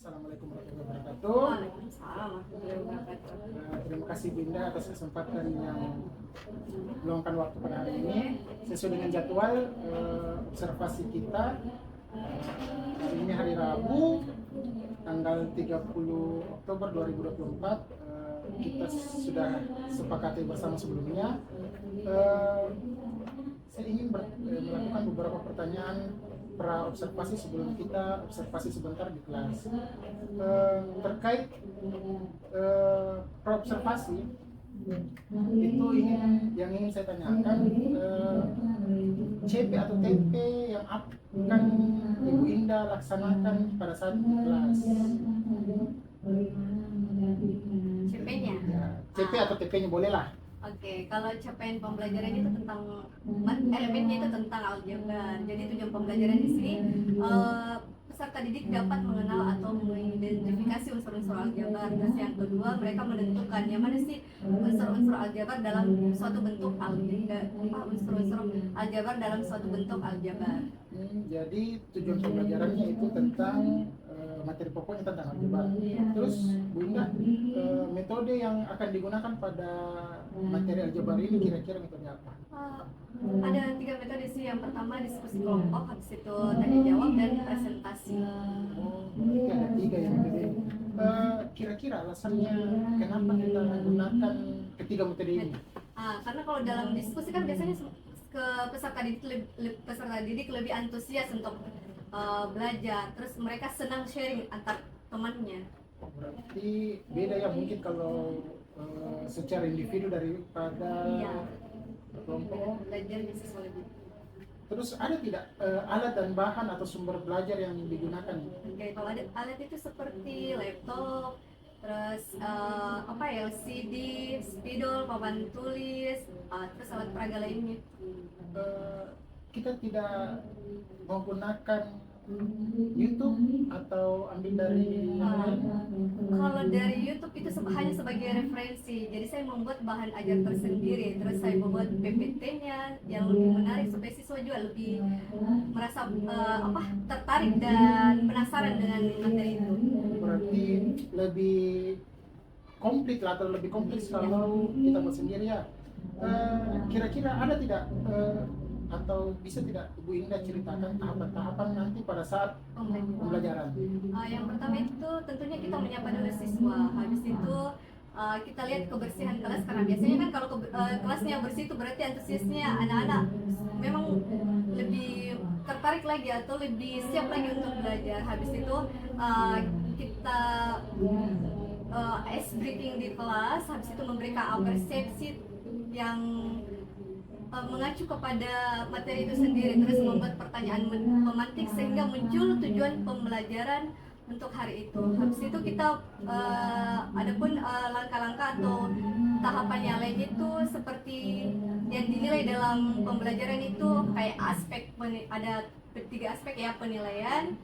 Assalamualaikum warahmatullahi wabarakatuh. Waalaikumsalam warahmatullahi wabarakatuh. Terima kasih Binda atas kesempatan yang meluangkan waktu pada hari ini. Sesuai dengan jadwal observasi kita, hari ini hari Rabu, tanggal 30 Oktober 2024. Kita sudah sepakati bersama sebelumnya. Saya ingin melakukan beberapa pertanyaan pra observasi sebelum kita observasi sebentar di kelas. Terkait pra observasi itu yang ingin saya tanyakan, CP atau TP yang akan Ibu Indah laksanakan pada saat kelas. CP-nya? Ya, CP atau TP-nya boleh lah. Oke, kalau capaian pembelajaran itu tentang elemennya itu tentang aljabar. Jadi tujuan pembelajaran di sini peserta didik dapat mengenal atau mengidentifikasi unsur-unsur aljabar. Terus yang kedua, mereka menentukan yang mana sih unsur-unsur aljabar dalam suatu bentuk unsur-unsur aljabar dalam suatu bentuk aljabar. Jadi tujuan pembelajarannya itu tentang materi pokoknya tentang aljabar. Terus Bu Indah, metode yang akan digunakan pada materi aljabar ini kira-kira metode apa? Ada 3 metode sih. Yang pertama diskusi kelompok, habis itu tanya jawab dan presentasi. Berarti ada 3 yang metode ini. Kira-kira alasannya kenapa kita menggunakan ketiga metode ini? Karena kalau dalam diskusi kan biasanya ke peserta didik lebih antusias untuk belajar, terus mereka senang sharing antar temannya. Berarti beda ya mungkin kalau secara individu daripada kelompok. Belajarnya sesuai lebih. Terus ada tidak alat dan bahan atau sumber belajar yang digunakan? Oke, kalau ada alat itu seperti laptop, terus LCD, spidol, papan tulis, terus alat peraga lainnya. Kita tidak menggunakan YouTube atau ambil dari Kalau dari YouTube itu hanya sebagai referensi. Jadi saya membuat bahan ajar tersendiri, terus saya membuat PPT-nya yang lebih menarik supaya siswa juga lebih merasa tertarik dan penasaran dengan materi itu. Berarti lebih komplit lah atau lebih kompleks kalau kita buat sendiri ya. Kira-kira ada tidak atau bisa tidak Ibu Indah ceritakan tahapan-tahapan nanti pada saat pembelajaran? Yang pertama itu tentunya kita menyapa dulu siswa. Habis itu kita lihat kebersihan kelas, karena biasanya kan kalau kelasnya bersih itu berarti antusiasnya anak-anak memang lebih tertarik lagi atau lebih siap lagi untuk belajar. Habis itu kita ice breathing di kelas, habis itu memberikan persepsi yang mengacu kepada materi itu sendiri, terus membuat pertanyaan pemantik sehingga muncul tujuan pembelajaran untuk hari itu. Habis itu kita adapun langkah-langkah atau tahapan yang lain itu seperti yang dinilai dalam pembelajaran itu kayak ada 3 aspek ya: penilaian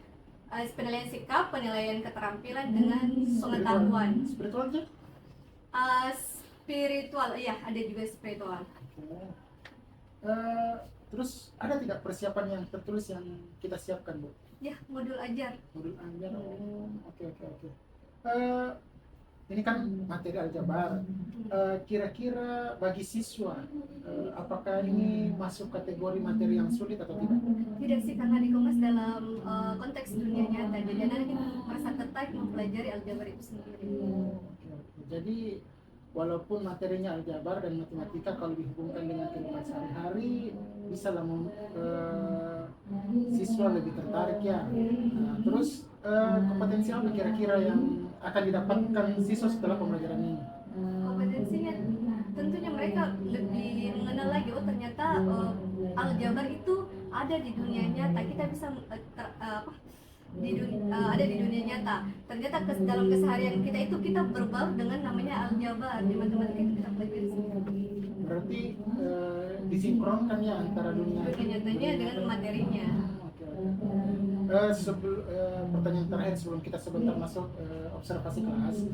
sikap, penilaian keterampilan dengan pengetahuan. Spiritual, iya ada juga spiritual. Terus ada tidak persiapan yang tertulis yang kita siapkan, Bu? Ya, modul ajar. Modul ajar. Oke. Ini kan materi aljabar. Kira-kira bagi siswa, apakah ini masuk kategori materi yang sulit atau tidak? Tidak sih, karena dikemas dalam konteks dunia nyata. Jadi anak-anak merasa tertarik mempelajari aljabar itu sendiri. Jadi walaupun materinya aljabar dan matematika, kalau dihubungkan dengan kehidupan sehari-hari bisa lah siswa lebih tertarik ya. Terus kompetensi apa kira-kira yang akan didapatkan siswa setelah pembelajaran ini? Kompetensinya tentunya mereka lebih mengenal lagi, ternyata aljabar itu ada di dunia nyata. Kita bisa ada di dunia nyata. Ternyata dalam keseharian kita itu kita berbaur dengan namanya aljabar. Di matematika itu kita pelajari sendiri. Berarti disinkronkan ya antara dunia nyatanya dengan materinya. Pertanyaan terakhir sebelum kita sebentar masuk observasi kelas,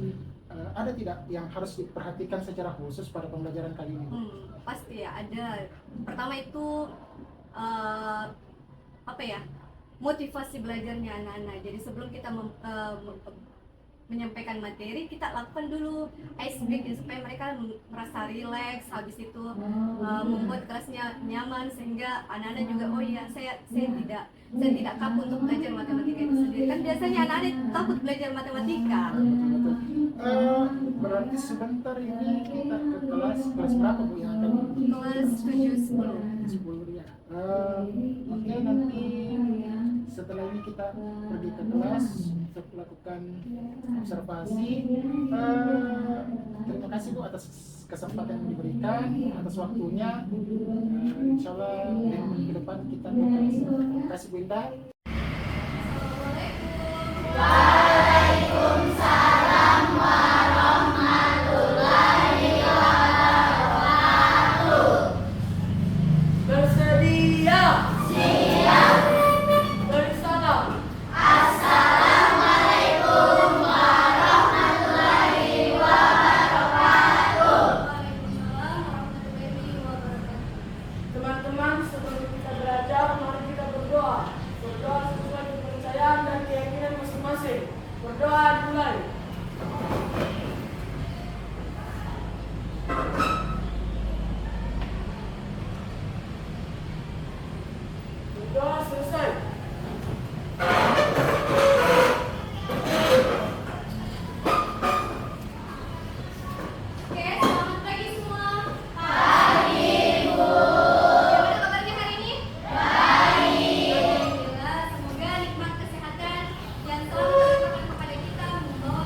ada tidak yang harus diperhatikan secara khusus pada pembelajaran kali ini? Pasti ya ada. Pertama itu motivasi belajarnya anak-anak. Jadi sebelum kita menyampaikan materi, kita lakukan dulu ice breaking supaya mereka merasa rileks. Habis itu membuat kelasnya nyaman sehingga anak-anak juga oh iya saya tidak kaku untuk belajar matematika itu sendiri. Kan biasanya anak-anak takut belajar matematika. Betul. Berarti sebentar ini kita ke kelas berapa Bu yang akan Kelas 7-10. 10 ya. Oke, nanti setelah ini kita pergi ke kelas untuk melakukan observasi. Terima kasih Bu atas kesempatan yang diberikan, atas waktunya. Insya Allah minggu depan kita ke kelas. Terima kasih Bu Indah. Bersedia. Siap. Dari sana. Teman-teman, sebelum kita belajar, mari kita berdoa. Berdoa sesuai kepercayaan dan keyakinan masing-masing. Berdoa dimulai. Berdoa selesai. Oke, selamat pagi semua. Pagi, Bu. Gimana kabarnya hari ini? Baik. Alhamdulillah, semoga nikmat kesehatan yang telah diberikan kepada kita membawa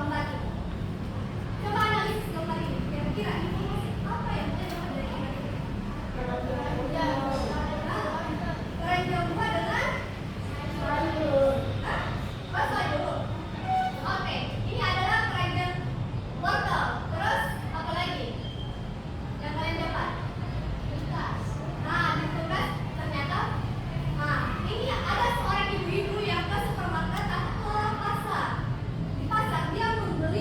gambar ini. Coba analisis gambar ini. Kira-kira informasi apa yang kita dapat dari gambar ini? Keranjang bunga dengan bahasa dulu. Oke, ini adalah keranjang wortel. Terus apa lagi? Yang kalian dapat? Nah, di tugas ternyata, ini ada seorang ibu-ibu yang ke supermarket atau ke pasar. Di pasar dia membeli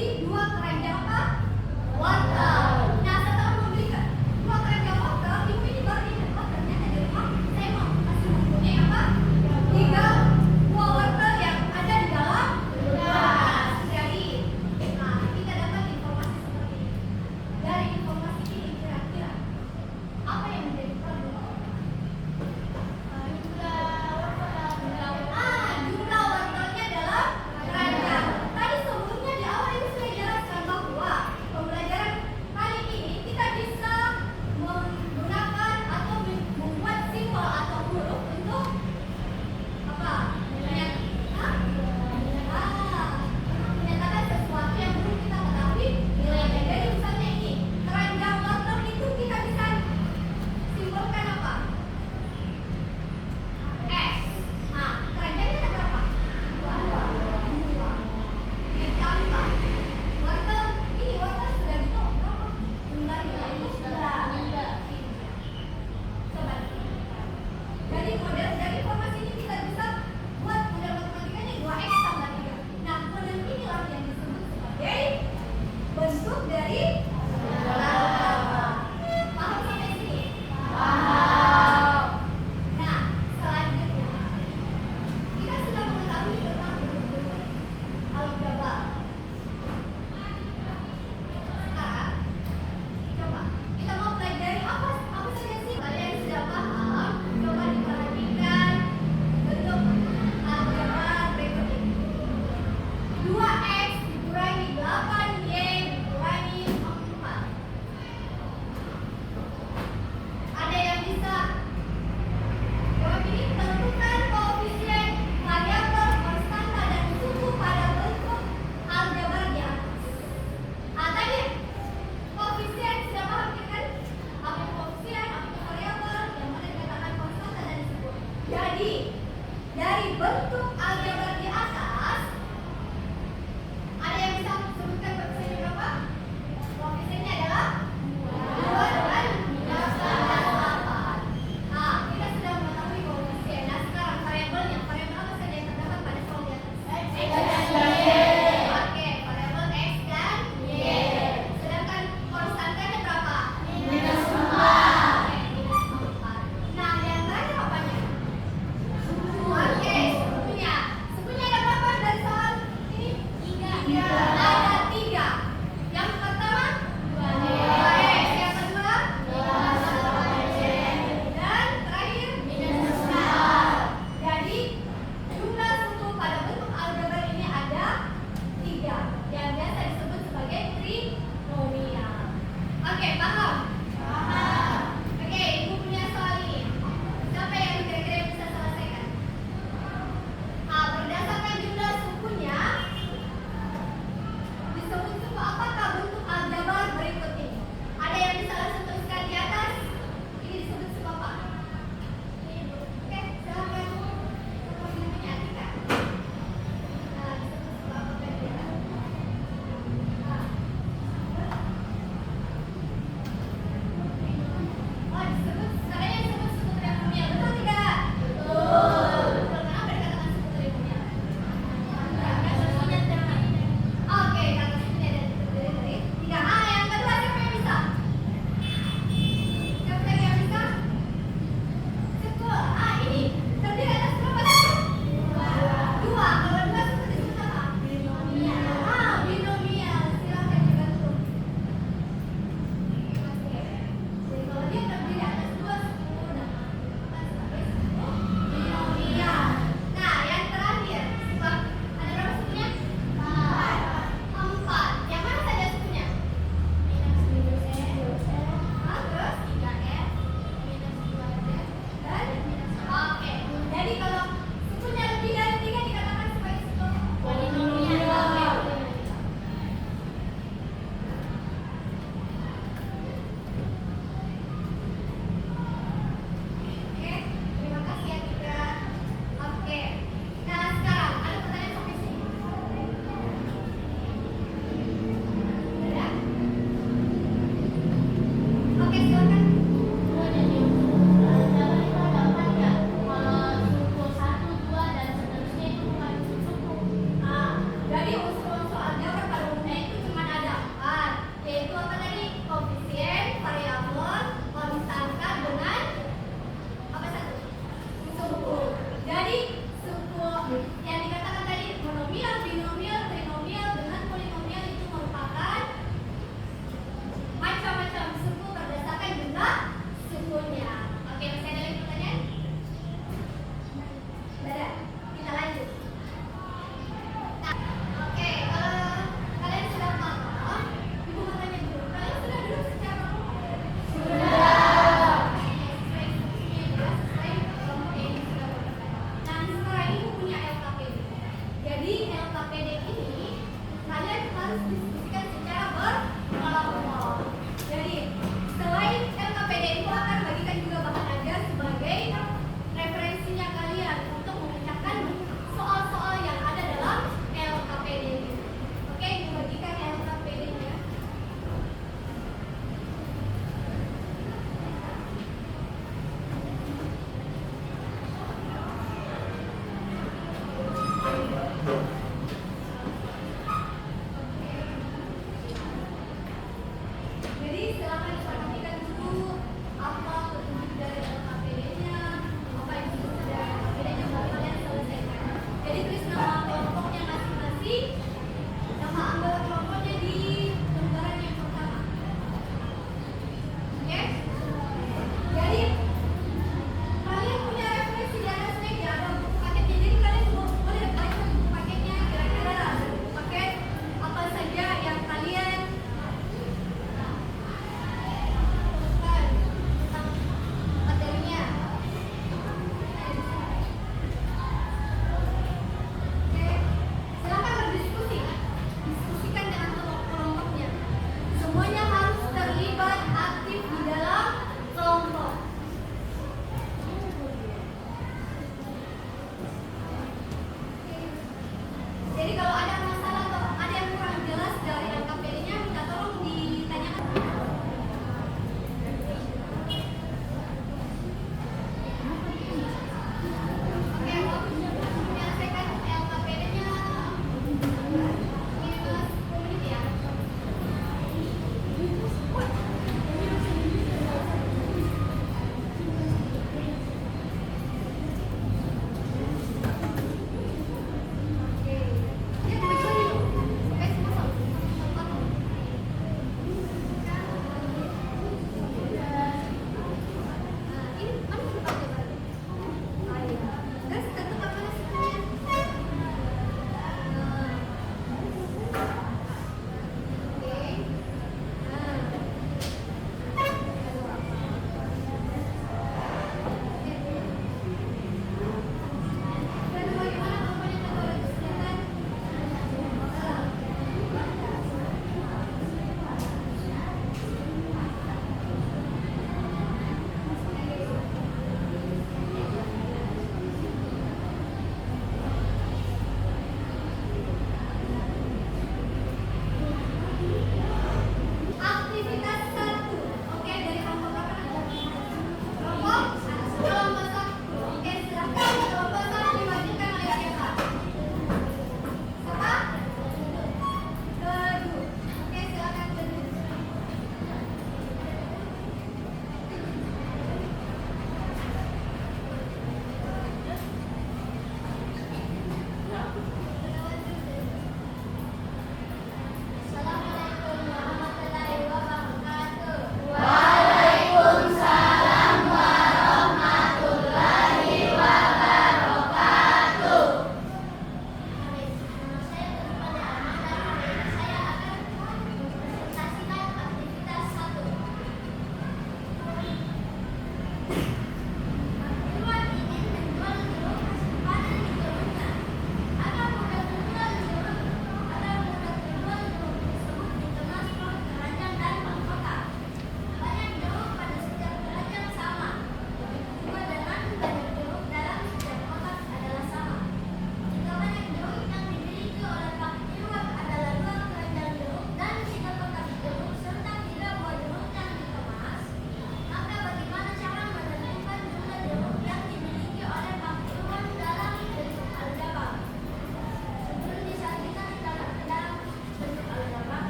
harus diskusikan secara berkelompok. Jadi selain LKPD itu akan bagikan juga bahan ajar sebagai referensinya kalian untuk memecahkan soal-soal yang ada dalam LKPD ini. Oke, dibagikan LKPD-nya.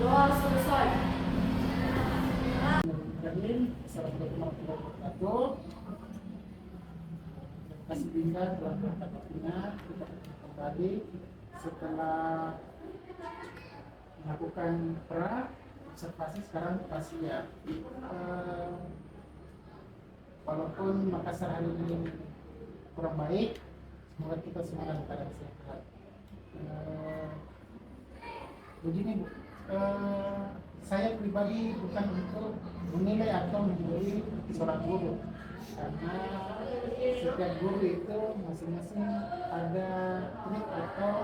Berdoa selesai. Assalamualaikum warahmatullahi wabarakatuh. Terima kasih Dinda telah berangkat waktunya. Kita kembali setelah melakukan observasi, sekarang pasti ya. Walaupun Makassar hari ini kurang baik, semoga kita semua dalam keadaan sehat. Begini Bu, saya pribadi bukan untuk menilai atau memberi seorang guru, karena setiap guru itu masing-masing ada trik atau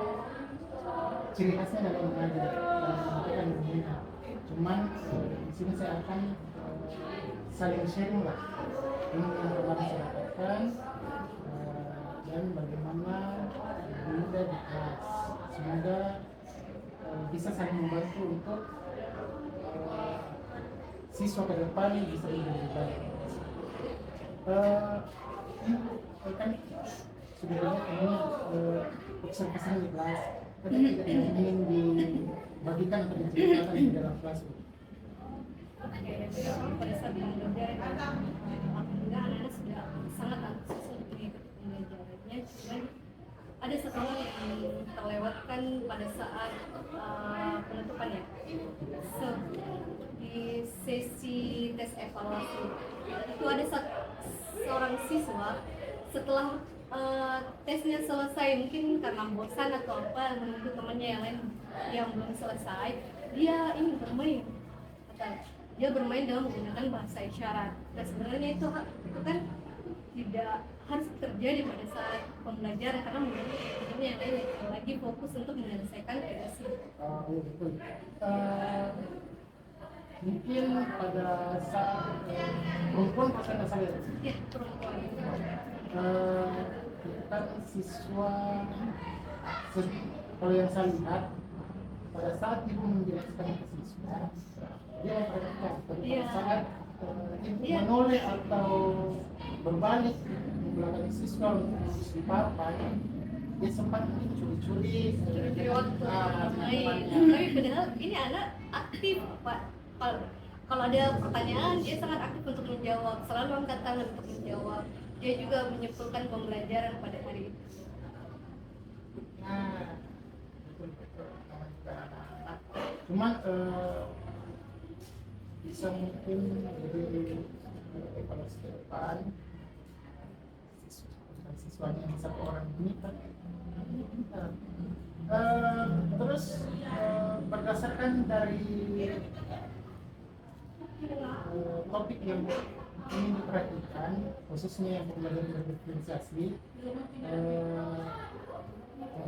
ciri khasnya dalam mengajar dan menyampaikan ilmunya. Cuman di sini saya akan saling sharing lah ilmu yang kemarin saya dapatkan dan bagaimana Dinda di kelas. Semoga bisa saling membantu untuk siswa ke depan bisa lebih baik. Kan sudah banyak ini observasi di kelas, tapi tidak ingin dibagikan atau diceritakan di dalam kelas. Pada saat pembelajaran, alhamdulillah anak-anak sudah sangat antusias untuk mengikuti pembelajarannya. Cuman ada satu hal yang terlewatkan pada saat penutupan ya. Di sesi tes evaluasi itu ada seorang siswa setelah tesnya selesai, mungkin karena bosan atau apa menunggu temannya yang lain yang belum selesai, dia ingin bermain. Dia bermain dalam menggunakan bahasa isyarat. Dan sebenarnya itu kan tidak harus terjadi pada saat pembelajaran, karena mungkin yang lain lagi fokus untuk menyelesaikan tugas. Betul. Mungkin pada saat perempuan pasal saya, Ya, perempuan. kan siswa kalau yang saya lihat pada saat ibu menjelaskan ke siswa, dia memperhatikan. Tapi pada saat ibu menoleh atau berbalik membelakangi siswa untuk mengisi papan, dia sempat curi-curi waktu bermain. Tapi padahal ini anak aktif, Pak. Kalau ada pertanyaan, dia sangat aktif untuk menjawab, selalu angkat tangan untuk menjawab. Dia juga menyimpulkan pembelajaran pada hari itu. Cuman bisa mungkin lebih evaluasi ke depan siswanya yang satu orang ini kan. Terus berdasarkan dari topik yang ingin diperhatikan, khususnya yang pembelajaran berdiferensiasi, yang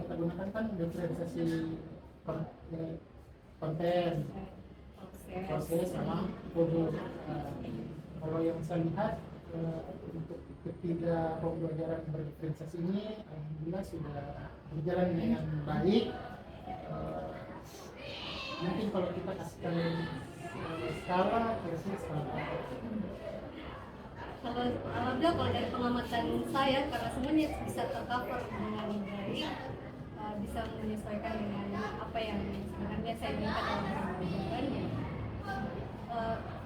kita gunakan kan diferensiasi konten, proses sama produk. Kalau yang saya lihat untuk ketiga pembelajaran berdiferensiasi ini alhamdulillah sudah berjalan dengan baik. Mungkin kalau kita kasihkan skala, kira-kira skala apa? Kalau alhamdulillah, kalau dari pengamatan saya, karena semuanya bisa tercover dengan baik, bisa menyesuaikan dengan apa yang sebenarnya saya minta dalam pembelajaran.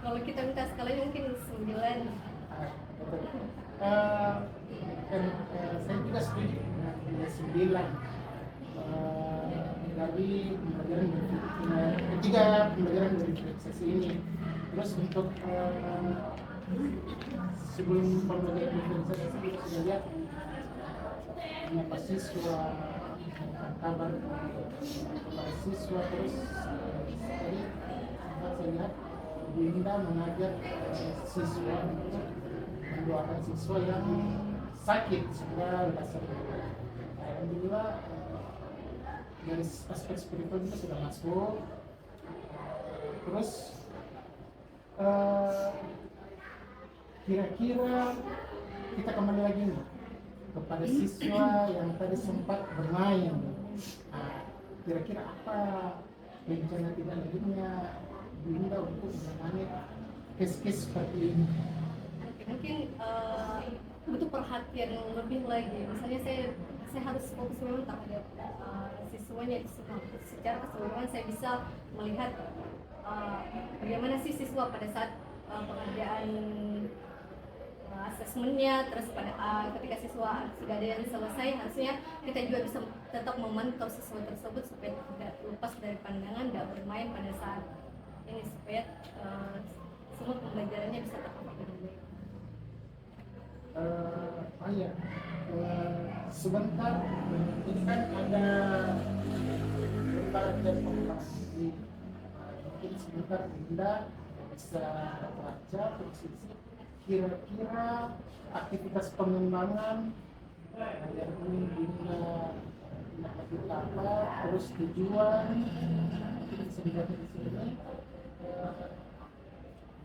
Kalau kita minta skalanya mungkin 9. Saya juga setuju dengan 9 dari pembelajaran ketiga pembelajaran berdiferensiasi ini. Terus untuk sebelum pembelajaran berdiferensiasi kita sudah lihat menyapa siswa, kabar kepada siswa. Terus tadi saya lihat Dinda mengajak siswa untuk mendoakan siswa yang sakit semoga lekas sembuh. Alhamdulillah dari aspek spiritual itu sudah masuk. Terus kira-kira kita kembali lagi nih kepada siswa yang tadi sempat bermain. Kira-kira apa rencana tidak lanjutnya Dinda untuk menangani kes-kes seperti ini? Mungkin butuh perhatian yang lebih lagi. Misalnya saya harus fokus memang terhadap siswanya itu semua. Secara keseluruhan saya bisa melihat bagaimana sih siswa pada saat pengerjaan asesmennya, terus pada ketika siswa sudah ada yang selesai, harusnya kita juga bisa tetap memantau siswa tersebut supaya tidak lepas dari pandangan, tidak bermain pada saat ini, supaya semua pembelajarannya bisa tercover dengan baik. Iya, sebentar, ini kan ada pertanyaan pembahasan. Mungkin sebentar Dinda bisa baca posisi kira-kira aktivitas pengembangan yang ingin Dinda lakukan apa, terus tujuan mungkin sebenarnya di sini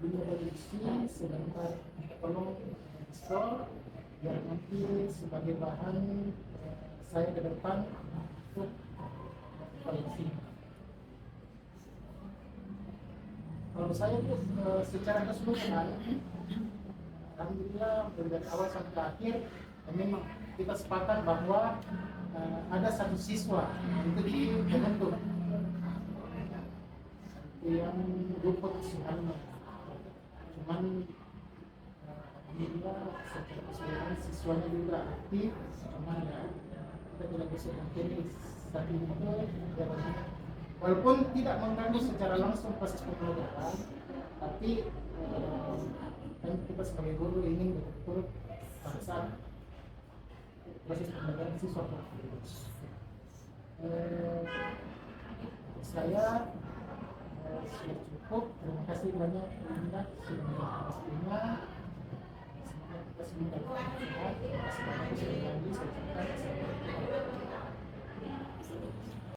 Dinda berisi sebentar, tolong bisa biar nanti sebagai bahan saya ke depan untuk koleksi. Kalau saya tuh secara keseluruhan, alhamdulillah dari awal sampai akhir memang kita sepakat bahwa ada satu siswa itu dibentuk yang luput sebenarnya. Cuman alhamdulillah secara keseluruhan siswanya juga aktif, cuman ya kita tidak bisa mungkin saat ini walaupun tidak mengganggu secara langsung proses pembelajaran, tapi kan kita sebagai guru ingin betul-betul pada saat proses pembelajaran siswa saya sudah cukup. Terima kasih banyak Dinda sudah